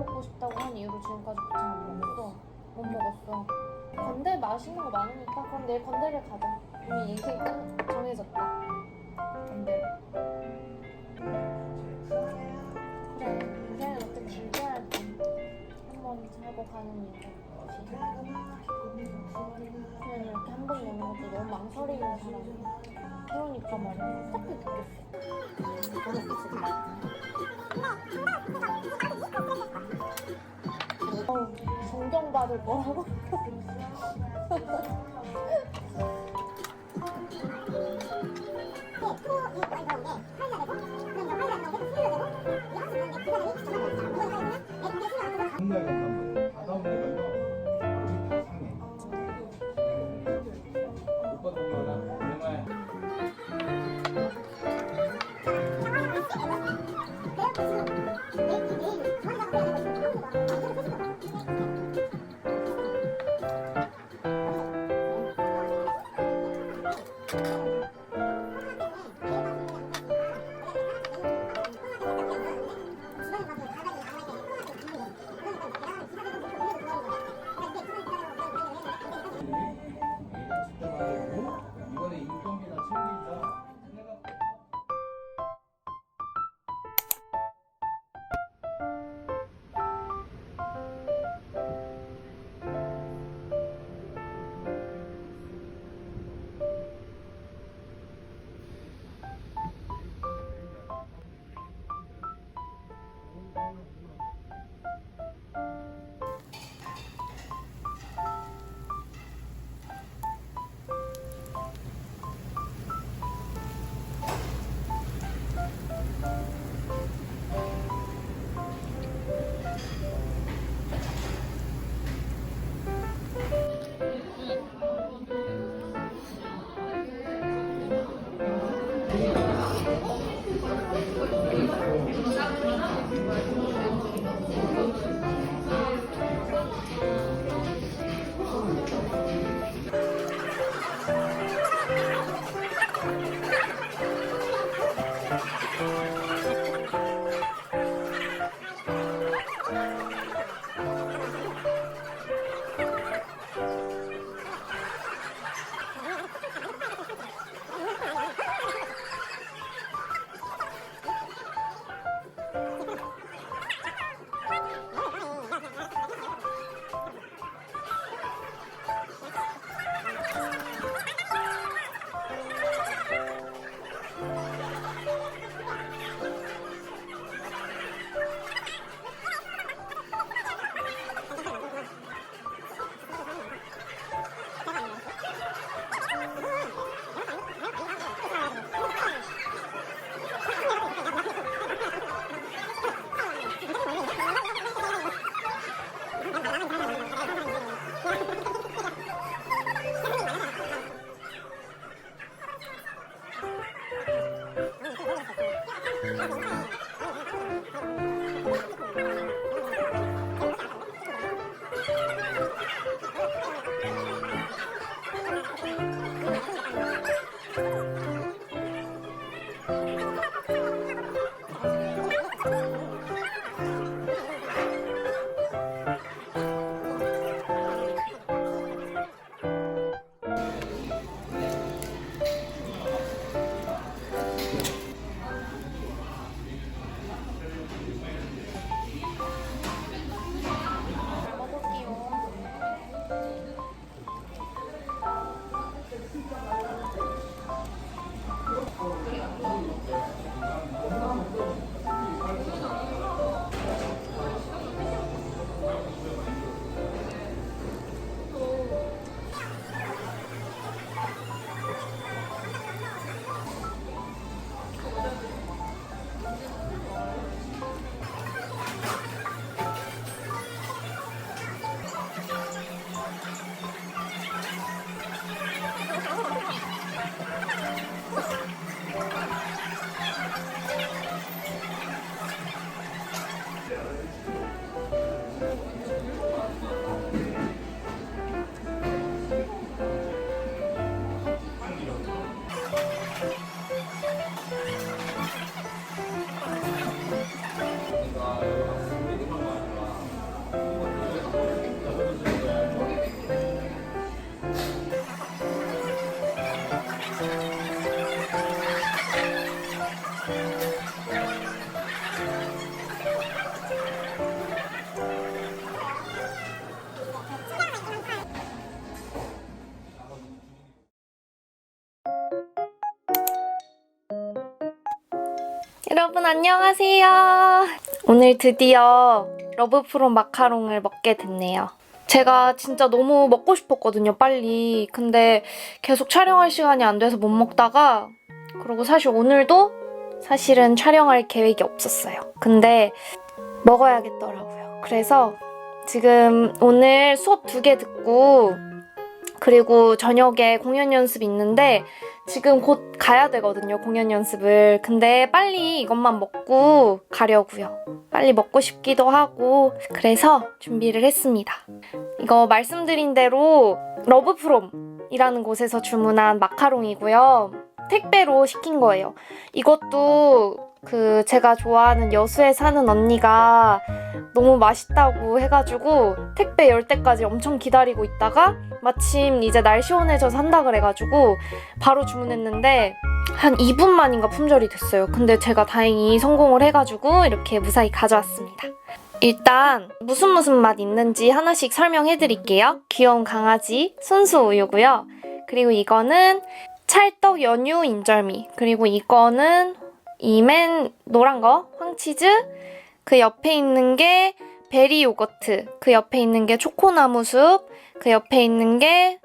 먹고 싶다고 한 이후로 지금까지 곱창 안 먹었어. 못 먹었어. 건대 맛있는 거 많으니까 그럼 내일 건대를 가자. 이미 인생 끝 정해졌다. 건대로. 그래, 인생은 어떻게 즐겨야지. 한번 살고 가는 일이지. 그냥 이렇게 한 번 먹는 것도 너무 망설이는 사람이야. 그러니까 말이야. 답답해 죽겠어. 존경받을 거라고? 한달 간다고 다 다운돼가지고 우리 다 상해. 오빠 돈 많아. 얼마야? 이번에 인건비나 챙기자. 여러분 안녕하세요. 오늘 드디어 러브프롬 마카롱을 먹게 됐네요. 제가 진짜 너무 먹고 싶었거든요, 빨리. 근데 계속 촬영할 시간이 안 돼서 못 먹다가 그리고 사실 오늘도 사실은 촬영할 계획이 없었어요. 근데 먹어야겠더라고요. 그래서 지금 오늘 수업 2개 듣고 그리고 저녁에 공연 연습이 있는데 지금 곧 가야 되거든요, 공연 연습을. 근데 빨리 이것만 먹고 가려고요. 빨리 먹고 싶기도 하고 그래서 준비를 했습니다. 이거 말씀드린 대로 러브프롬이라는 곳에서 주문한 마카롱이고요. 택배로 시킨 거예요. 이것도 제가 좋아하는 여수에 사는 언니가 너무 맛있다고 해가지고 택배 열 때까지 엄청 기다리고 있다가 마침 이제 날 시원해져서 한다 그래가지고 바로 주문했는데 한 2분 만인가 품절이 됐어요. 근데 제가 다행히 성공을 해가지고 이렇게 무사히 가져왔습니다. 일단 무슨 맛 있는지 하나씩 설명해드릴게요. 귀여운 강아지 순수 우유고요. 그리고 이거는 찰떡 연유 인절미, 그리고 이거는 이 맨 노란 거 황치즈, 그 옆에 있는 게 베리 요거트, 그 옆에 있는 게 초코나무 숲, 그 옆에 있는 게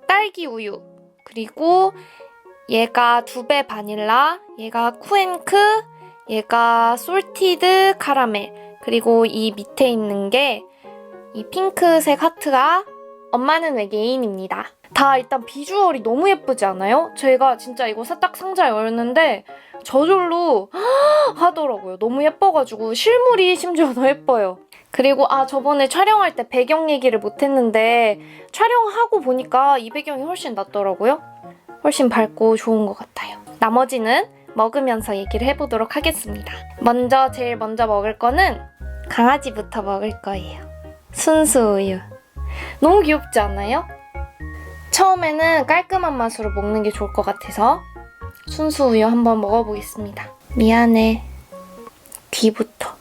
딸기 우유, 그리고 얘가 2배 바닐라, 얘가 쿠앤크, 얘가 솔티드 카라멜, 그리고 이 밑에 있는 게 이 핑크색 하트가 엄마는 외계인입니다. 다 일단 비주얼이 너무 예쁘지 않아요? 제가 진짜 이거 딱 상자에 열었는데 저절로 하더라고요. 너무 예뻐가지고 실물이 심지어 더 예뻐요. 그리고 저번에 촬영할 때 배경 얘기를 못했는데 촬영하고 보니까 이 배경이 훨씬 낫더라고요. 훨씬 밝고 좋은 것 같아요. 나머지는 먹으면서 얘기를 해보도록 하겠습니다. 제일 먼저 먹을 거는 강아지부터 먹을 거예요. 순수 우유. 너무 귀엽지 않아요? 처음에는 깔끔한 맛으로 먹는 게 좋을 것 같아서 순수 우유 한번 먹어보겠습니다. 미안해. 귀부터.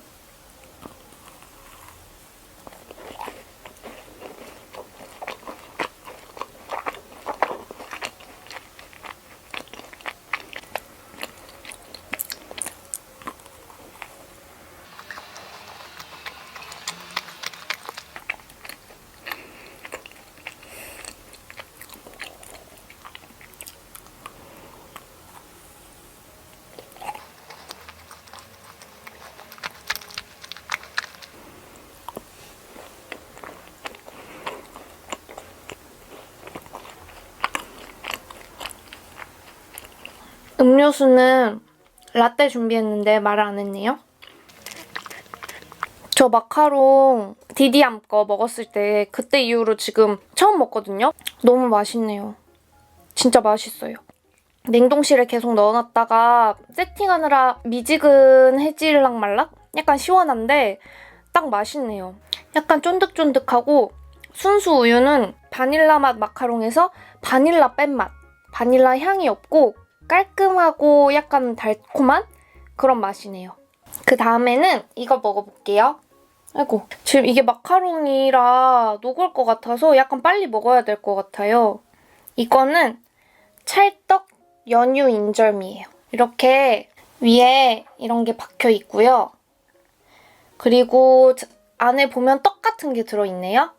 음료수는 라떼 준비했는데 말을 안 했네요. 저 마카롱 디디암 거 먹었을 때 그때 이후로 지금 처음 먹거든요. 너무 맛있네요. 진짜 맛있어요. 냉동실에 계속 넣어놨다가 세팅하느라 미지근해질락 말락? 약간 시원한데 딱 맛있네요. 약간 쫀득쫀득하고 순수 우유는 바닐라 맛 마카롱에서 바닐라 뺀 맛. 바닐라 향이 없고 깔끔하고 약간 달콤한 그런 맛이네요. 그 다음에는 이거 먹어볼게요. 아이고, 지금 이게 마카롱이라 녹을 것 같아서 약간 빨리 먹어야 될 것 같아요. 이거는 찰떡 연유 인절미예요. 이렇게 위에 이런 게 박혀 있고요. 그리고 안에 보면 떡 같은 게 들어있네요.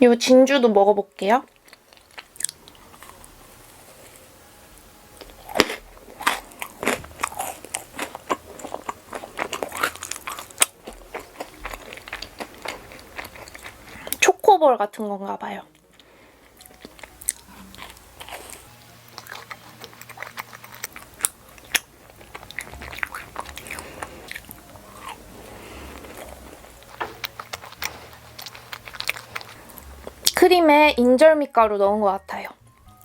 이 진주도 먹어볼게요. 초코볼 같은 건가 봐요. 크림에 인절미 가루 넣은 것 같아요.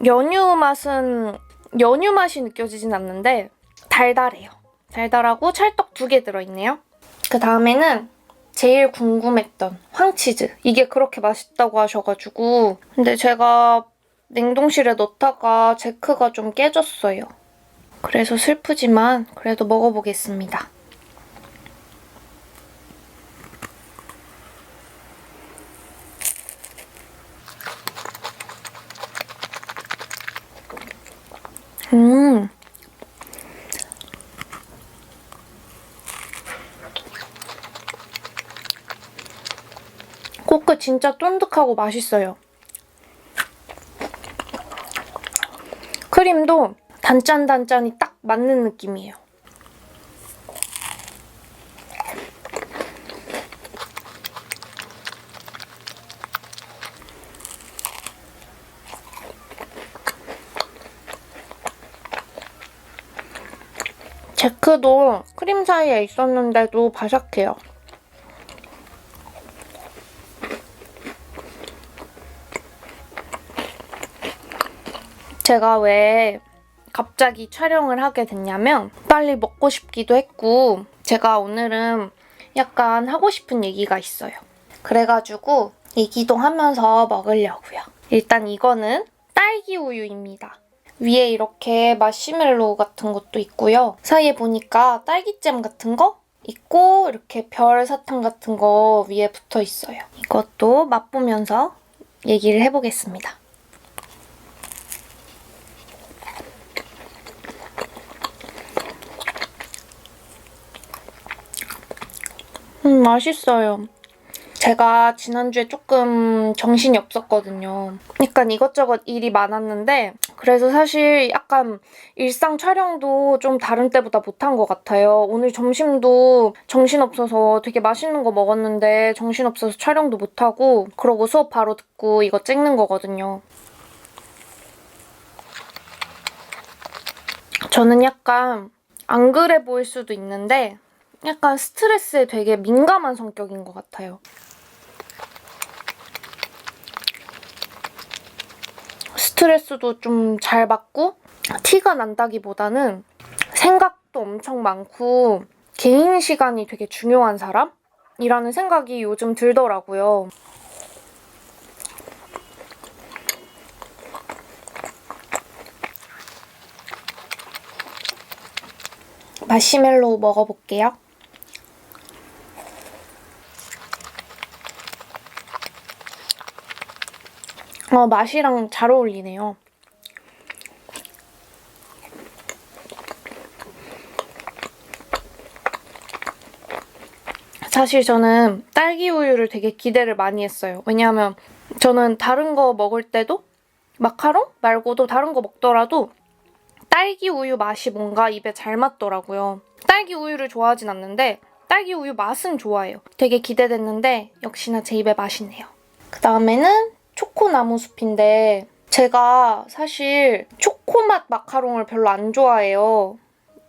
연유 맛이 느껴지진 않는데 달달해요. 달달하고 찰떡 2개 들어있네요. 그 다음에는 제일 궁금했던 황치즈. 이게 그렇게 맛있다고 하셔가지고 근데 제가 냉동실에 넣다가 제크가 좀 깨졌어요. 그래서 슬프지만 그래도 먹어보겠습니다. 코크 진짜 쫀득하고 맛있어요. 크림도 단짠단짠이 딱 맞는 느낌이에요. 제크도 크림 사이에 있었는데도 바삭해요. 제가 왜 갑자기 촬영을 하게 됐냐면 빨리 먹고 싶기도 했고 제가 오늘은 약간 하고 싶은 얘기가 있어요. 그래가지고 얘기도 하면서 먹으려고요. 일단 이거는 딸기 우유입니다. 위에 이렇게 마시멜로우 같은 것도 있고요. 사이에 보니까 딸기잼 같은 거 있고 이렇게 별 사탕 같은 거 위에 붙어 있어요. 이것도 맛보면서 얘기를 해보겠습니다. 맛있어요. 제가 지난주에 조금 정신이 없었거든요. 약간 이것저것 일이 많았는데 그래서 사실 약간 일상 촬영도 좀 다른 때보다 못한 것 같아요. 오늘 점심도 정신없어서 되게 맛있는 거 먹었는데 정신없어서 촬영도 못하고 그러고 수업 바로 듣고 이거 찍는 거거든요. 저는 약간 안 그래 보일 수도 있는데 약간 스트레스에 되게 민감한 성격인 것 같아요. 스트레스도 좀 잘 받고 티가 난다기보다는 생각도 엄청 많고 개인 시간이 되게 중요한 사람이라는 생각이 요즘 들더라고요. 마시멜로우 먹어볼게요. 맛이랑 잘 어울리네요. 사실 저는 딸기 우유를 되게 기대를 많이 했어요. 왜냐하면 저는 다른 거 먹을 때도 마카롱 말고도 다른 거 먹더라도 딸기 우유 맛이 뭔가 입에 잘 맞더라고요. 딸기 우유를 좋아하진 않는데 딸기 우유 맛은 좋아해요. 되게 기대됐는데 역시나 제 입에 맛있네요. 그 다음에는 초코나무 숲인데 제가 사실 초코맛 마카롱을 별로 안 좋아해요.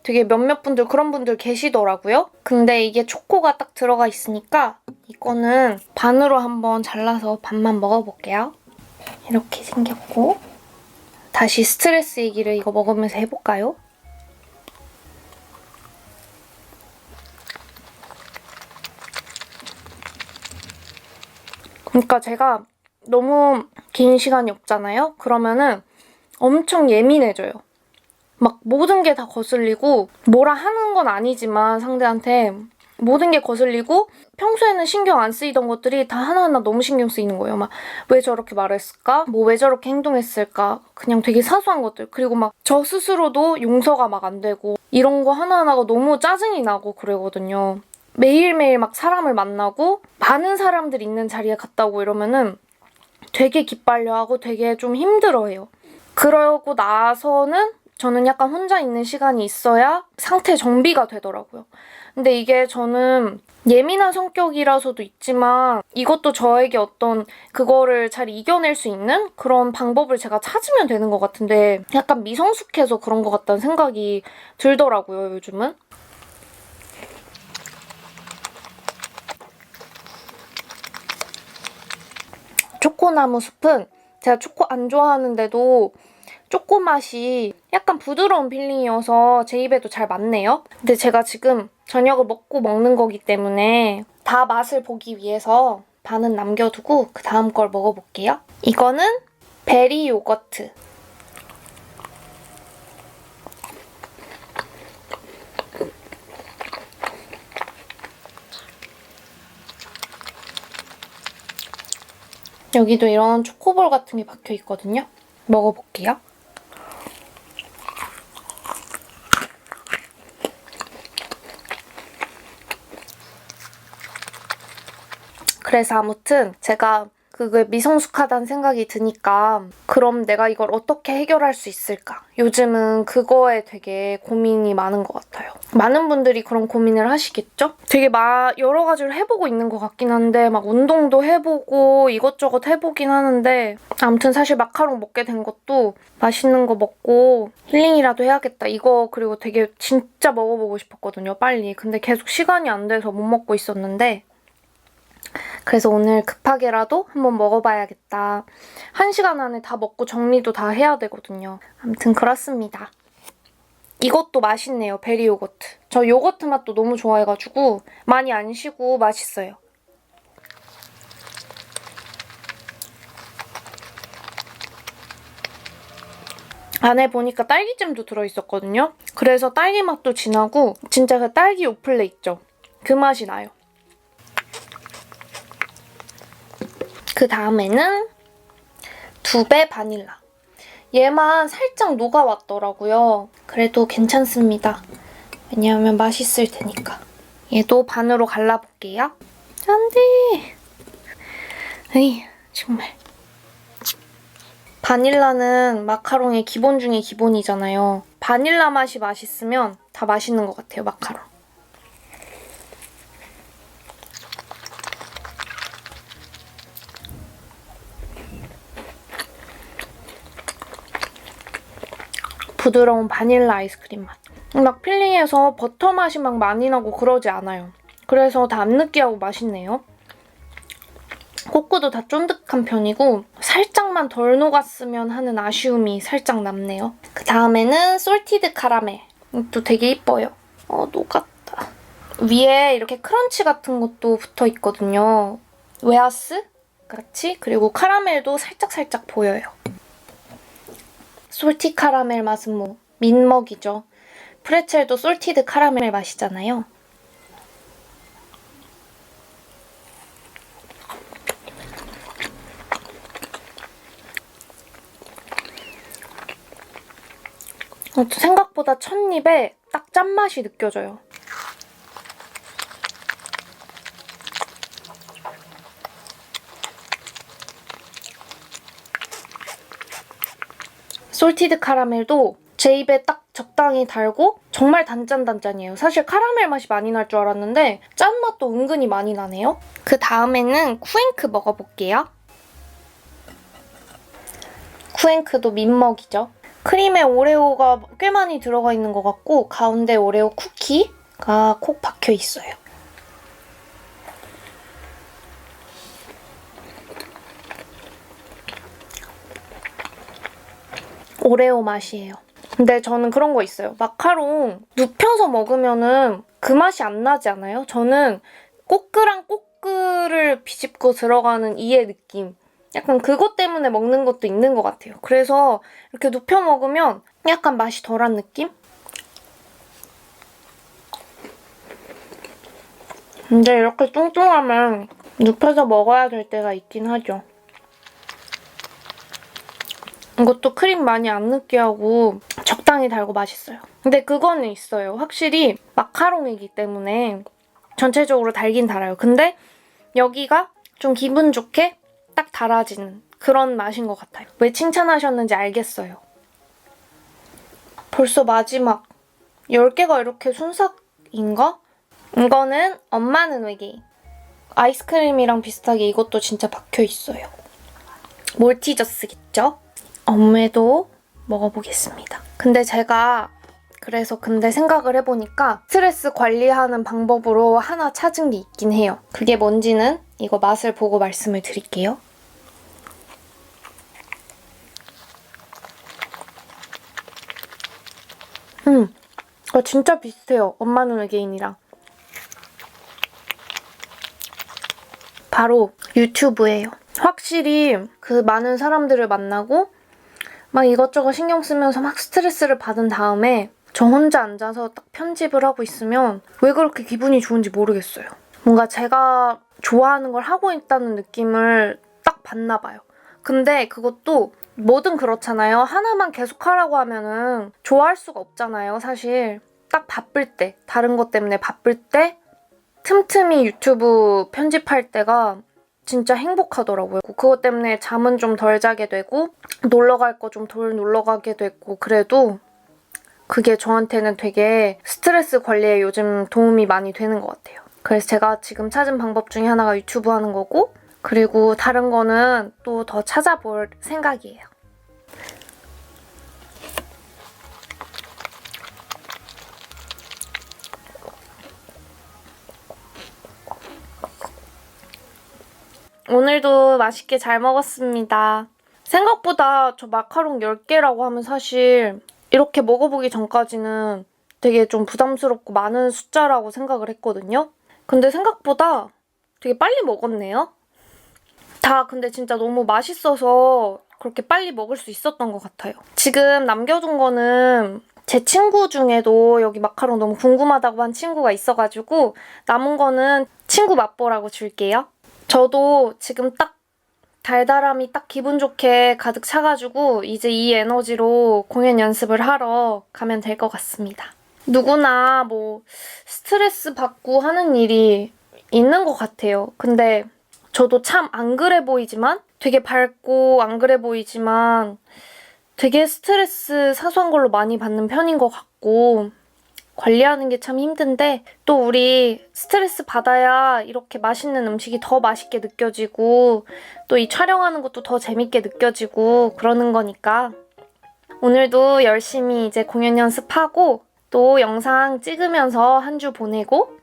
되게 몇몇 분들 그런 분들 계시더라고요. 근데 이게 초코가 딱 들어가 있으니까 이거는 반으로 한번 잘라서 반만 먹어볼게요. 이렇게 생겼고 다시 스트레스 얘기를 이거 먹으면서 해볼까요? 그러니까 제가 너무 긴 시간이 없잖아요? 그러면은 엄청 예민해져요. 막 모든 게 다 거슬리고 뭐라 하는 건 아니지만 상대한테 모든 게 거슬리고 평소에는 신경 안 쓰이던 것들이 다 하나하나 너무 신경 쓰이는 거예요. 막 왜 저렇게 말했을까? 뭐 왜 저렇게 행동했을까? 그냥 되게 사소한 것들. 그리고 막 저 스스로도 용서가 막 안 되고 이런 거 하나하나가 너무 짜증이 나고 그러거든요. 매일매일 막 사람을 만나고 많은 사람들 있는 자리에 갔다 오고 이러면은 되게 기빨려하고 되게 좀 힘들어해요. 그러고 나서는 저는 약간 혼자 있는 시간이 있어야 상태 정비가 되더라고요. 근데 이게 저는 예민한 성격이라서도 있지만 이것도 저에게 어떤 그거를 잘 이겨낼 수 있는 그런 방법을 제가 찾으면 되는 것 같은데 약간 미성숙해서 그런 것 같다는 생각이 들더라고요, 요즘은. 초코나무 숲은 제가 초코 안 좋아하는데도 초코 맛이 약간 부드러운 필링이어서 제 입에도 잘 맞네요. 근데 제가 지금 저녁을 먹고 먹는 거기 때문에 다 맛을 보기 위해서 반은 남겨두고 그 다음 걸 먹어볼게요. 이거는 베리 요거트. 여기도 이런 초코볼 같은 게 박혀 있거든요. 먹어볼게요. 그래서 아무튼 제가 그게 미성숙하다는 생각이 드니까 그럼 내가 이걸 어떻게 해결할 수 있을까? 요즘은 그거에 되게 고민이 많은 것 같아요. 많은 분들이 그런 고민을 하시겠죠? 되게 여러 가지를 해보고 있는 것 같긴 한데 막 운동도 해보고 이것저것 해보긴 하는데 아무튼 사실 마카롱 먹게 된 것도 맛있는 거 먹고 힐링이라도 해야겠다. 이거 그리고 되게 진짜 먹어보고 싶었거든요, 빨리. 근데 계속 시간이 안 돼서 못 먹고 있었는데 그래서 오늘 급하게라도 한번 먹어봐야겠다. 1시간 안에 다 먹고 정리도 다 해야 되거든요. 아무튼 그렇습니다. 이것도 맛있네요, 베리 요거트. 저 요거트 맛도 너무 좋아해가지고 많이 안 쉬고 맛있어요. 안에 보니까 딸기잼도 들어있었거든요. 그래서 딸기 맛도 진하고 진짜 그 딸기 요플레 있죠? 그 맛이 나요. 그 다음에는 두배 바닐라. 얘만 살짝 녹아왔더라고요. 그래도 괜찮습니다. 왜냐하면 맛있을 테니까. 얘도 반으로 갈라볼게요. 안 돼! 에이, 정말. 바닐라는 마카롱의 기본 중에 기본이잖아요. 바닐라 맛이 맛있으면 다 맛있는 것 같아요, 마카롱. 부드러운 바닐라 아이스크림 맛. 막 필링해서 버터 맛이 막 많이 나고 그러지 않아요. 그래서 다 안 느끼하고 맛있네요. 코코도 다 쫀득한 편이고 살짝만 덜 녹았으면 하는 아쉬움이 살짝 남네요. 그 다음에는 솔티드 카라멜. 이것도 되게 이뻐요. 녹았다. 위에 이렇게 크런치 같은 것도 붙어 있거든요. 웨하스 같이. 그리고 카라멜도 살짝살짝 보여요. 솔티 카라멜 맛은 뭐 민먹이죠. 프레첼도 솔티드 카라멜 맛이잖아요. 생각보다 첫 입에 딱 짠맛이 느껴져요. 솔티드 카라멜도 제 입에 딱 적당히 달고 정말 단짠단짠이에요. 사실 카라멜 맛이 많이 날 줄 알았는데 짠맛도 은근히 많이 나네요. 그 다음에는 쿠앤크 먹어볼게요. 쿠앤크도 민먹이죠. 크림에 오레오가 꽤 많이 들어가 있는 것 같고 가운데 오레오 쿠키가 콕 박혀 있어요. 오레오 맛이에요. 근데 저는 그런 거 있어요. 마카롱 눕혀서 먹으면은 그 맛이 안 나지 않아요? 저는 꼬끄랑 꼬끄를 비집고 들어가는 이의 느낌. 약간 그것 때문에 먹는 것도 있는 것 같아요. 그래서 이렇게 눕혀 먹으면 약간 맛이 덜한 느낌? 근데 이렇게 뚱뚱하면 눕혀서 먹어야 될 때가 있긴 하죠. 이것도 크림 많이 안 느끼하고 적당히 달고 맛있어요. 근데 그거는 있어요. 확실히 마카롱이기 때문에 전체적으로 달긴 달아요. 근데 여기가 좀 기분 좋게 딱 달아지는 그런 맛인 것 같아요. 왜 칭찬하셨는지 알겠어요. 벌써 마지막 10개가 이렇게 순삭인가? 이거는 엄마는 외계인. 아이스크림이랑 비슷하게 이것도 진짜 박혀있어요. 몰티저스겠죠? 엄매도 먹어보겠습니다. 근데 제가 근데 생각을 해보니까 스트레스 관리하는 방법으로 하나 찾은 게 있긴 해요. 그게 뭔지는 이거 맛을 보고 말씀을 드릴게요. 진짜 비슷해요. 엄마는 외계인이랑. 바로 유튜브예요. 확실히 그 많은 사람들을 만나고 막 이것저것 신경 쓰면서 막 스트레스를 받은 다음에 저 혼자 앉아서 딱 편집을 하고 있으면 왜 그렇게 기분이 좋은지 모르겠어요. 뭔가 제가 좋아하는 걸 하고 있다는 느낌을 딱 받나 봐요. 근데 그것도 뭐든 그렇잖아요. 하나만 계속 하라고 하면은 좋아할 수가 없잖아요, 사실. 딱 바쁠 때, 다른 것 때문에 바쁠 때 틈틈이 유튜브 편집할 때가 진짜 행복하더라고요. 그것 때문에 잠은 좀 덜 자게 되고 놀러 갈 거 좀 덜 놀러 가게 되고 그래도 그게 저한테는 되게 스트레스 관리에 요즘 도움이 많이 되는 것 같아요. 그래서 제가 지금 찾은 방법 중에 하나가 유튜브 하는 거고 그리고 다른 거는 또 더 찾아볼 생각이에요. 오늘도 맛있게 잘 먹었습니다. 생각보다 저 마카롱 10개라고 하면 사실 이렇게 먹어보기 전까지는 되게 좀 부담스럽고 많은 숫자라고 생각을 했거든요. 근데 생각보다 되게 빨리 먹었네요. 다 근데 진짜 너무 맛있어서 그렇게 빨리 먹을 수 있었던 것 같아요. 지금 남겨둔 거는 제 친구 중에도 여기 마카롱 너무 궁금하다고 한 친구가 있어가지고 남은 거는 친구 맛보라고 줄게요. 저도 지금 딱 달달함이 딱 기분 좋게 가득 차가지고 이제 이 에너지로 공연 연습을 하러 가면 될 것 같습니다. 누구나 뭐 스트레스 받고 하는 일이 있는 것 같아요. 근데 저도 참 안 그래 보이지만 되게 밝고 안 그래 보이지만 되게 스트레스 사소한 걸로 많이 받는 편인 것 같고 관리하는 게 참 힘든데 또 우리 스트레스 받아야 이렇게 맛있는 음식이 더 맛있게 느껴지고 또 이 촬영하는 것도 더 재밌게 느껴지고 그러는 거니까 오늘도 열심히 이제 공연 연습하고 또 영상 찍으면서 한 주 보내고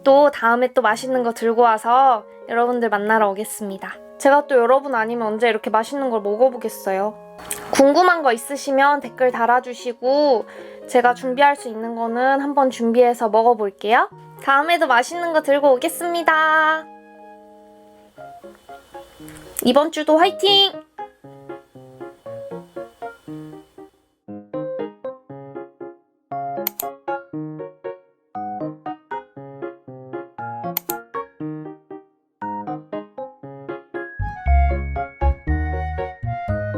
또 다음에 또 맛있는 거 들고 와서 여러분들 만나러 오겠습니다. 제가 또 여러분 아니면 언제 이렇게 맛있는 걸 먹어보겠어요. 궁금한 거 있으시면 댓글 달아주시고 제가 준비할 수 있는 거는 한번 준비해서 먹어볼게요. 다음에도 맛있는 거 들고 오겠습니다. 이번 주도 화이팅!